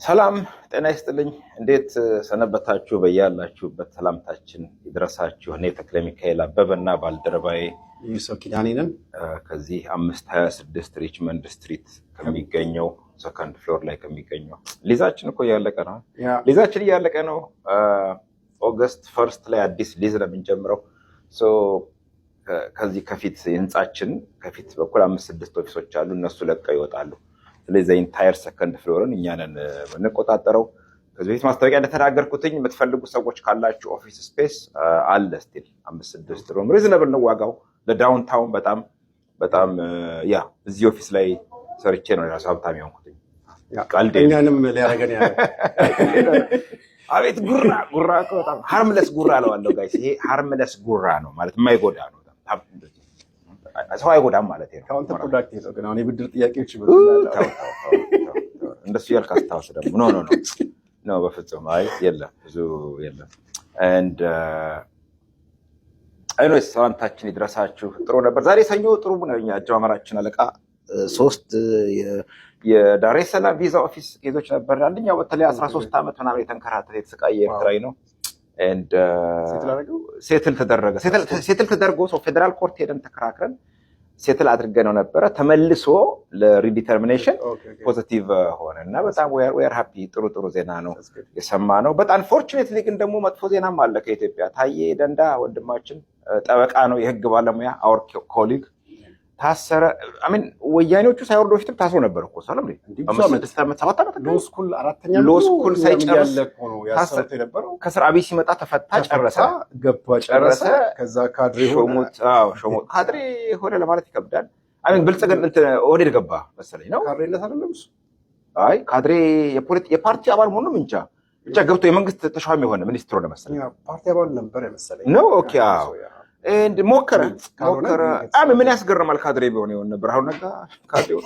ሰላም ጤና ይስጥልኝ። እንዴት ሰነበታችሁ? በያላችሁበት ሰላምታችን ይድረሳችሁ። እኔ ተክለ ሚካኤል አበበና ባልደረባዬ ዩሱፍ ኪዳኔ ነን። ከዚህ 526 ሪችመንድ ስትሪት ከሚገኘው ሰከንድ ፍሎር ላይ ከሚገኘው ሊዛችን እኮ እያለቀ ነው። ሊዛችን እያለቀ ነው። ኦገስት 1 ላይ አዲስ ሊዝ ነው የምንጀምረው። ከዚህ ከፊት ህንጻችን ከፊት በኩል 5-6 ኦፊሶች አሉ። እነሱ ለቀው ይወጣሉ። ስለዚህ ኢንታየር ሰከንድ ፍሎርን እኛ ነን የምንቆጣጠረው። ከዚህ በፊት ማስታወቂያ እንደተናገርኩትኝ የምትፈልጉ ሰዎች ካላችሁ ኦፊስ ስፔስ አለ። ስቲል 5-6 ሩም ሪዝነብል ነው ዋጋው። ለዳውንታውን በጣም ያ እዚህ ኦፊስ ላይ ሰርቼ ነው ራሱ ሀብታም የሆንኩትኝ። እኛንም ሊያደርገን ያለ አቤት ጉራ በጣም ሃርምለስ ጉራ አለዋለሁ ጋይስ። ይሄ ሃርምለስ ጉራ ነው ማለት የማይጎዳ ነው። ሰው አይጎዳም ማለት ነው። ካውንተር ፕሮዳክቲቭ ነው። ግን አሁን የብድር ጥያቄዎች እንደሱ ያልክ አስታውስ ደግሞ ኖ በፍጹም አይ የለም ብዙ የለም። and አይኖስ ሰላምታችን ይድረሳችሁ። ጥሩ ነበር ዛሬ ሰኞ። ጥሩ ነው። እኛ አጀማመራችን አለቃ 3 የዳሬ ሰላም ቪዛ ኦፊስ ኬዞች ነበር። አንደኛው በተለይ 13 ዓመት ምናምን የተንከራተተ የተሰቃየ ኤርትራዊ ነው። and ሴትል ተደርጎ ፌደራል ኮርት ሄደን ተከራክረን ሴትል አድርገነው ነበረ። ተመልሶ ለሪዲተርሚኔሽን ፖዚቲቭ ሆነ እና በጣም ዌር ሃፒ። ጥሩ ዜና ነው የሰማነው። በጣም ፎርቹኔትሊ ግን ደግሞ መጥፎ ዜናም አለ ከኢትዮጵያ። ታዬ ደንዳ ወንድማችን ጠበቃ ነው፣ የህግ ባለሙያ አወር ኮሊግ ታሰረ። አሜን ወያኔዎቹ ሳይወርዱ በፊትም ታስሮ ነበር እኮ ሰላም ላይ 7 ዓመት ሎ ስኩል ሳይጨርስ ከስራ አብይ ሲመጣ ተፈታ፣ ጨረሰ። ከዛ ካድሬ ካድሬ ሆነ ለማለት ይከብዳል። አሜን ብልጽግና ወዴት ገባ መሰለኝ ነው ካድሬነት አይደለም እሱ። አይ ካድሬ የፓርቲ አባል መሆኑ ብቻ ገብቶ የመንግስት ተሿሚ የሆነ ሚኒስትር ሆነ መሰለኝ። ፓርቲ አባል ነበር መሰለኝ ነው። ኦኬ ሞከረ። ምን ያስገርማል? ካድሬ ቢሆን የሆነ ብርሃኑ ነጋ ካድሬው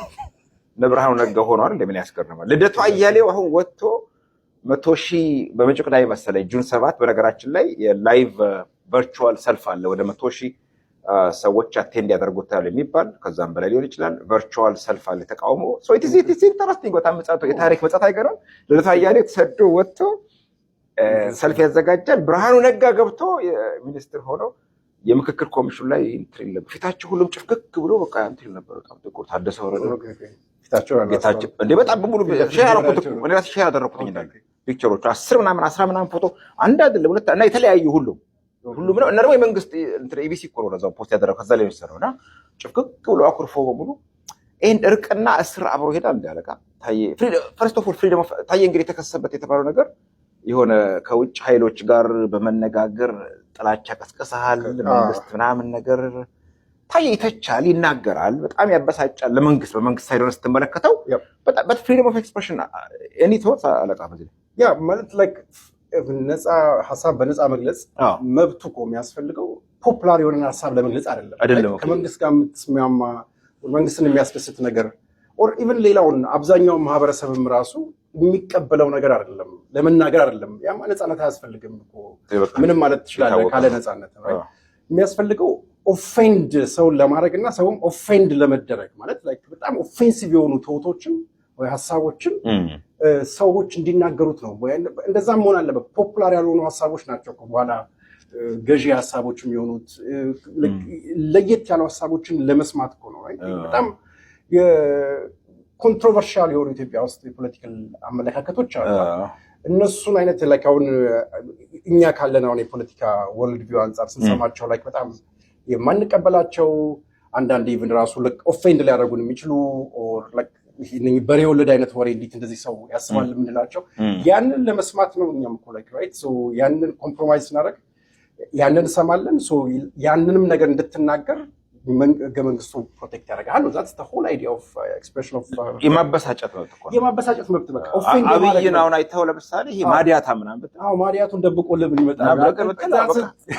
ለብርሃኑ ነጋ ሆኖ አይደል? ምን ያስገርማል? ልደቱ አያሌው አሁን ወጥቶ 100,000 በመጭቅ ላይ መሰለኝ ጁን 7 በነገራችን ላይ የላይቭ ቨርቹዋል ሰልፍ አለ። ወደ 100,000 ሰዎች አቴንድ ያደርጉታል የሚባል ከዛም በላይ ሊሆን ይችላል። ቨርቹዋል ሰልፍ አለ ተቃውሞ። ኢትስ ኢንተረስቲንግ በጣም የታሪክ መጻት አይገርም? ልደቱ አያሌው ተሰዶ ወጥቶ ሰልፍ ያዘጋጃል። ብርሃኑ ነጋ ገብቶ ሚኒስትር ሆኖ የምክክር ኮሚሽን ላይ እንትን ፊታቸው ሁሉም ጭፍክክ ብሎ በቃ እንትን ነበር። በጣም ጥቁር ታደሰ ወረደ ፊታቸው እንደ በጣም በሙሉ ሼር አደረኩት እንዳለ ፒክቸሮቹ 10 ምናምን ፎቶ አንድ አይደለም ሁለት እና የተለያዩ ሁሉም ነው። እና ደግሞ የመንግስት እንትን ኢቢሲ እኮ ነው ለዛው ፖስት ያደረገው ከዛ ላይ የሚሰራውና ጭፍክክ ብሎ አኩርፎ በሙሉ ይሄን እርቅና እስር አብሮ ሄዳል። እንዳለቃ ታዬ ፈርስት ኦፍ ኦል ፍሪደም ታዬ እንግዲህ የተከሰሰበት የተባለው ነገር የሆነ ከውጭ ኃይሎች ጋር በመነጋገር ጥላቻ ቀስቀሳል መንግስት ምናምን ነገር ታዬ ይተቻል፣ ይናገራል፣ በጣም ያበሳጫል። በመንግስት ሳይድ ሆነ ስትመለከተው በጣም ፍሪደም ኦፍ ኤክስፕሬሽን ኤኒ ቶት አለቃ ያ ማለት ላይክ ነፃ ሀሳብ በነፃ መግለጽ መብቱ እኮ የሚያስፈልገው ፖፑላር የሆነ ሀሳብ ለመግለጽ አይደለም። ከመንግስት ጋር የምትስማማ መንግስትን የሚያስደስት ነገር ኦር ኢቭን ሌላውን አብዛኛው ማህበረሰብም ራሱ የሚቀበለው ነገር አይደለም፣ ለመናገር አይደለም። ያማ ነፃነት አያስፈልግም እኮ ምንም ማለት ትችላለህ ካለ ነፃነት ነው የሚያስፈልገው። ኦፌንድ ሰውን ለማድረግና ሰውም ኦፌንድ ለመደረግ ማለት ላይክ በጣም ኦፌንሲቭ የሆኑ ተውቶችን ወይ ሀሳቦችን ሰዎች እንዲናገሩት ነው። እንደዛም መሆን አለበት። ፖፑላር ያልሆኑ ሀሳቦች ናቸው በኋላ ገዢ ሀሳቦች የሚሆኑት። ለየት ያሉ ሀሳቦችን ለመስማት እኮ ነው። በጣም ኮንትሮቨርሻል የሆኑ ኢትዮጵያ ውስጥ የፖለቲካል አመለካከቶች አሉ። እነሱን አይነት ላይክ አሁን እኛ ካለን አሁን የፖለቲካ ወርልድ ቪው አንጻር ስንሰማቸው ላይክ በጣም የማንቀበላቸው አንዳንድ ኢቭን ራሱ ኦፌንድ ሊያደርጉን የሚችሉ ኦር ላይክ በሬ ወለድ አይነት ወሬ እንዴት እንደዚህ ሰው ያስባል የምንላቸው ያንን ለመስማት ነው። እኛም እኮ ላይክ ራይት ሶ ያንን ኮምፕሮማይዝ ስናደርግ ያንን እንሰማለን። ሶ ያንንም ነገር እንድትናገር ህገ መንግስቱ ፕሮቴክት ያደርጋል። that's the whole idea of expression of የማበሳጨት መብት በቃ አብይን አሁን አይተው ለምሳሌ ይሄ ማዲያታ ምናምን ማዲያቱን ደብቆ ለምን ይመጣል?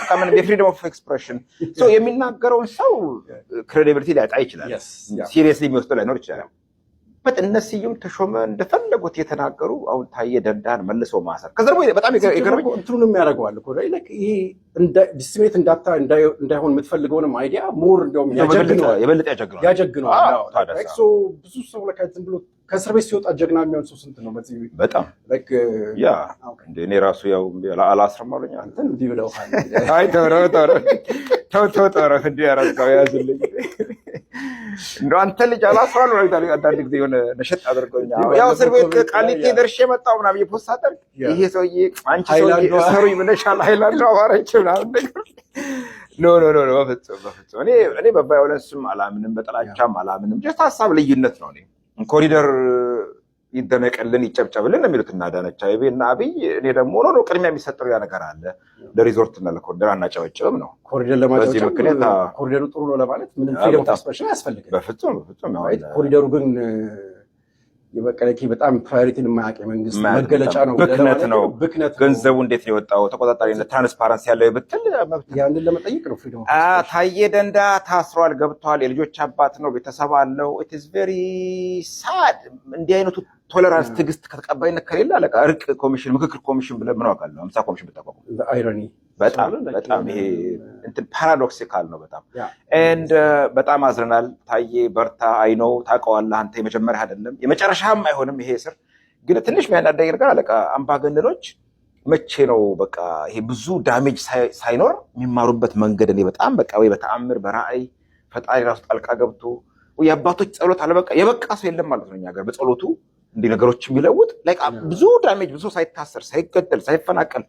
ከምን የፍሪደም ኦፍ ኤክስፕሬሽን የሚናገረውን ሰው ክሬዲቢሊቲ ሊያጣ ይችላል። ሲሪየስሊ የሚወስደው ላይኖር ይችላል። እነሱም ተሾመ እንደፈለጉት የተናገሩ አሁን ታዬ ደንዳን መልሶ ማሰር ከዛ ደግሞ በጣም ይገርመኝ እንትኑንም ያደርገዋል እኮ ላይክ ይሄ እንደ ዲስቲሜት እንዳይሆን የምትፈልገውንም አይዲያ ሞር እንደውም የበለጠ ያጀግነዋል። ሶ ብዙ ሰው ለካ እንትን ብሎ ከእስር ቤት ሲወጣ ጀግና የሚሆን ሰው ስንት ነው? በዚህ በጣም ያ እንደ እኔ ራሱ ያው አላስረም አሉኝ። አንተን እንዲህ ብለውሃል። አይ ተው እንዲህ ያረጋው ያዝልኝ እንደው አንተ ልጅ አላስራሉ አንዳንድ ጊዜ የሆነ ነሸጥ አድርገውኛል። ያው እስር ቤት ቃሊቲ ደርሼ መጣሁ ምናምን የፖስት አደረግ ይሄ ሰውዬ አንቺ ሰውዬ ሰሩኝ ብለሻል ሃይላንድ አዋራች ምናምን ነገር ኖ በፍጹም እኔ በቫዮለንስም አላምንም በጥላቻም አላምንም። ጀስት ሀሳብ ልዩነት ነው። እኔ ኮሪደር ይደነቀልን ይጨብጨብልን የሚሉት እና አዳነች አቤቤ እና አብይ እኔ ደግሞ ነው ቅድሚያ የሚሰጠው ያ ነገር አለ። ለሪዞርት እና ለኮሪደር አናጨበጭብም ነው። ኮሪደር ለማጨበጨብ ኮሪደሩ ጥሩ ነው ለማለት ምንም ፍሪደም ኦፍ ኤክስፕሬሽን አያስፈልግም። በፍጹም ኮሪደሩ ግን የበቀለኪ በጣም ፕራዮሪቲን የማያውቅ መንግስት መገለጫ ነው። ብክነት ገንዘቡ እንዴት ነው የወጣው? ተቆጣጣሪነት ትራንስፓረንሲ ያለው ብትል ያንን ለመጠየቅ ነው ፍሪደም። ታዬ ደንዳ ታስሯል፣ ገብቷል፣ የልጆች አባት ነው፣ ቤተሰብ አለው። ኢት ኢዝ ቬሪ ሳድ። እንዲህ አይነቱ ቶለራንስ ትዕግስት ከተቀባይነት ከሌለ አለቃ እርቅ ኮሚሽን ምክክር ኮሚሽን ብለህ ምን አውቃለሁ 50 ኮሚሽን ብታቋቁም አይሮኒ በጣም ይሄ እንትን ፓራዶክሲካል ነው በጣም ኤንድ በጣም አዝረናል። ታዬ በርታ። አይ ኖው ታውቀዋለህ አንተ የመጀመሪያ አይደለም የመጨረሻም አይሆንም ይሄ እስር። ግን ትንሽ የሚያናደኝ ነገር አለቃ አምባገነኖች መቼ ነው በቃ ይሄ ብዙ ዳሜጅ ሳይኖር የሚማሩበት መንገድ እኔ በጣም በቃ ወይ በተአምር በራእይ ፈጣሪ ራሱ ጣልቃ ገብቶ ወይ አባቶች ጸሎት አለበቃ የበቃ ሰው የለም ማለት ነው እኛ ሀገር በጸሎቱ እንዲህ ነገሮች የሚለውጥ ብዙ ዳሜጅ ብዙ ሳይታሰር ሳይገደል ሳይፈናቀል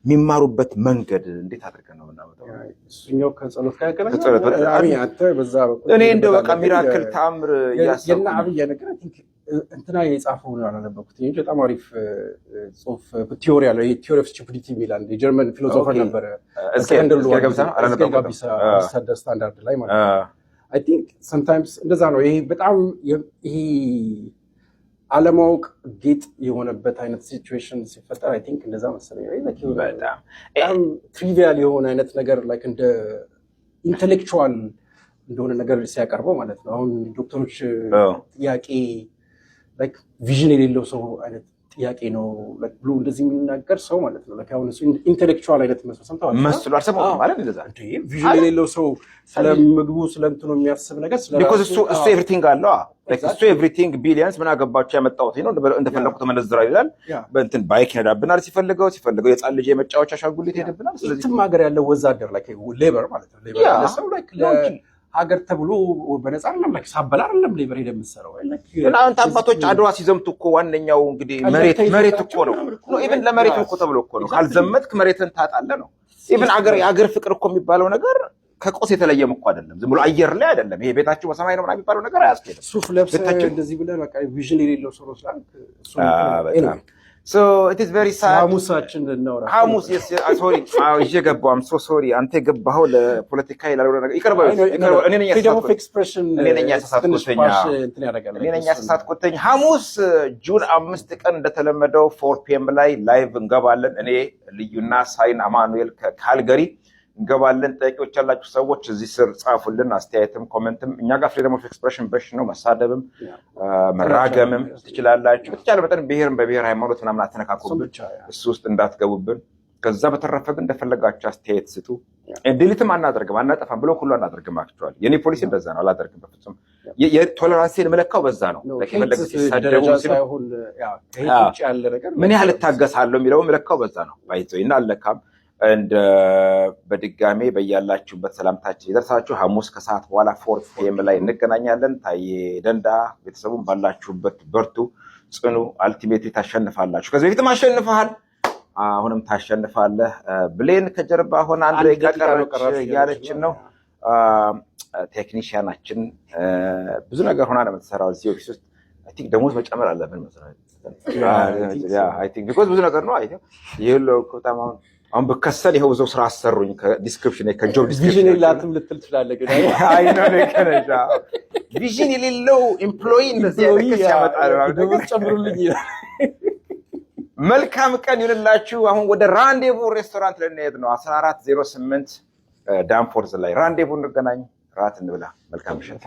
የሚማሩበት መንገድ እንዴት አድርገን ነው እናመጣው? እሱኛው ከጸሎት ጋር እኔ እንደው በቃ ሚራክል ተአምር የና አብይ ነገር እንትና የጻፈው ነው ያነበብኩት እንጂ በጣም አሪፍ ጽሁፍ ቲዮሪ አለ። ቲዮሪ ኦፍ ስቱፒዲቲ የሚላል የጀርመን ፊሎሶፈር ነበረ። ስታንዳርድ ላይ ማለት ነው። አይ ቲንክ ሰምታይምስ እንደዛ ነው። ይሄ በጣም ይሄ አለማወቅ ጌጥ የሆነበት አይነት ሲቹዌሽን ሲፈጠር አይ ቲንክ እንደዛ መሰለኝ። በጣም ትሪቪያል የሆነ አይነት ነገር ላይክ እንደ ኢንተሌክቹዋል እንደሆነ ነገር ሲያቀርበው ማለት ነው። አሁን ዶክተሮች ጥያቄ ላይክ ቪዥን የሌለው ሰው አይነት ጥያቄ ነው ላይክ ብሎ እንደዚህ የሚናገር ሰው ማለት ነው። ላይክ አሁን እሱ ኢንተሌክቹዋል አይነት መስሎ ሰምተዋል መስሎ አልሰማሁም ማለት እንደዛ ቪዥን የሌለው ሰው ስለምግቡ ስለእንትኑ የሚያስብ ነገር because እሱ ኤቭሪቲንግ አለው እሱ ኤቭሪቲንግ ቢሊየንስ ምን አገባቸው ያመጣሁት ነው እንደፈለኩት ተመነዝራ ይላል። በእንትን ባይክ ይነዳብናል ሲፈልገው የጻን ልጅ የመጫወቻ አሻንጉሊት ይሄድብናል። ስለዚህ ሀገር ያለው ወዛደር ላይክ ሌበር ማለት ነው። ሌበር ለሰው ላይክ ሀገር ተብሎ በነፃ አይደለም ላይክ ሳበላ አይደለም ሌበር ሄደ የምትሰራው እና አንተ አባቶች አድዋ ሲዘምቱ እኮ ዋነኛው እንግዲህ መሬት እኮ ነው ኢቭን ለመሬት እኮ ተብሎ እኮ ነው ካልዘመትክ መሬትን ታጣለህ ነው። ኢቭን የሀገር ፍቅር እኮ የሚባለው ነገር ከቆስ የተለየም እኮ አይደለም። ዝም ብሎ አየር ላይ አይደለም። ይሄ ቤታችሁ በሰማይ ነው ምናምን የሚባለው ነገር አያስኬድም። ሱፍ ለብሰህ እንደዚህ ብለህ በቃ ቪዥን የሌለው ሰው ነው ስላልክ እሱ so it is very sad ሐሙሳችን እናውራ ሐሙስ sorry እየገባው I'm so sorry አንተ የገባኸው ለፖለቲካ ይላል ነገር ይቀርባው እኔ ነኝ ያሳሳትኩት ሐሙስ ጁን 5 ቀን እንደተለመደው 4 PM ላይ ላይቭ እንገባለን። እኔ ልዩና ሳይን አማኑኤል ከካልገሪ እንገባለን። ጥያቄዎች ያላችሁ ሰዎች እዚህ ስር ጻፉልን። አስተያየትም ኮሜንትም እኛ ጋር ፍሪደም ኦፍ ኤክስፕሬሽን በሽ ነው። መሳደብም መራገምም ትችላላችሁ። በተቻለ መጠን ብሔርን በብሔር ሃይማኖት ምናምን አትነካኩብን፣ እሱ ውስጥ እንዳትገቡብን። ከዛ በተረፈ ግን እንደፈለጋችሁ አስተያየት ስጡ። ዲሊትም አናደርግም አናጠፋም ብሎ ሁሉ አናደርግም። አክቹዋሊ የኔ ፖሊሲ እንደዛ ነው። አላደርግም በፍጹም። የቶለራንስን መለካው በዛ ነው። ለከፈለገ ሲሳደቡ ሲሆን ምን ያህል ታገሳለሁ የሚለው መለካው በዛ ነው። ባይዘይና አለካም እንደ በድጋሜ በያላችሁበት ሰላምታችን ይደርሳችሁ። ሐሙስ ከሰዓት በኋላ 4 PM ላይ እንገናኛለን። ታዬ ደንዳ ቤተሰቡን ባላችሁበት በርቱ፣ ጽኑ። አልቲሜትሊ ታሸንፋላችሁ። ከዚህ በፊትም አሸንፈሃል፣ አሁንም ታሸንፋለህ። ብሌን ከጀርባ ሆነ አንድ ላይ ቀረች እያለችን ነው። ቴክኒሽያናችን ብዙ ነገር ሆና ነው የምትሰራው እዚህ ኦፊስ ውስጥ። አይ ቲንክ ደሞዝ መጨመር አለብን መሰለኝ። አይ ቲንክ ቢኮዝ ብዙ ነገር ነው። አይ ቲንክ ይሄው በጣም አሁን በከሰል ይሄው ዘው ስራ አሰሩኝ። ከዲስክሪፕሽን ከጆብ ዲስክሪፕሽን ቪዥን የላትም ልትል ትችላለህ። ግን አይ ነው ለከነጃ ቪዥን የሌለው ኤምፕሎይ እንደዚህ አይነት ያመጣል። ደሞዝ ጨምሩልኝ። መልካም ቀን ይሁንላችሁ። አሁን ወደ ራንዴቮ ሬስቶራንት ልንሄድ ነው። 1408 ዳንፎርዝ ላይ ራንዴቮ እንገናኝ፣ ራት እንብላ። መልካም ምሽት።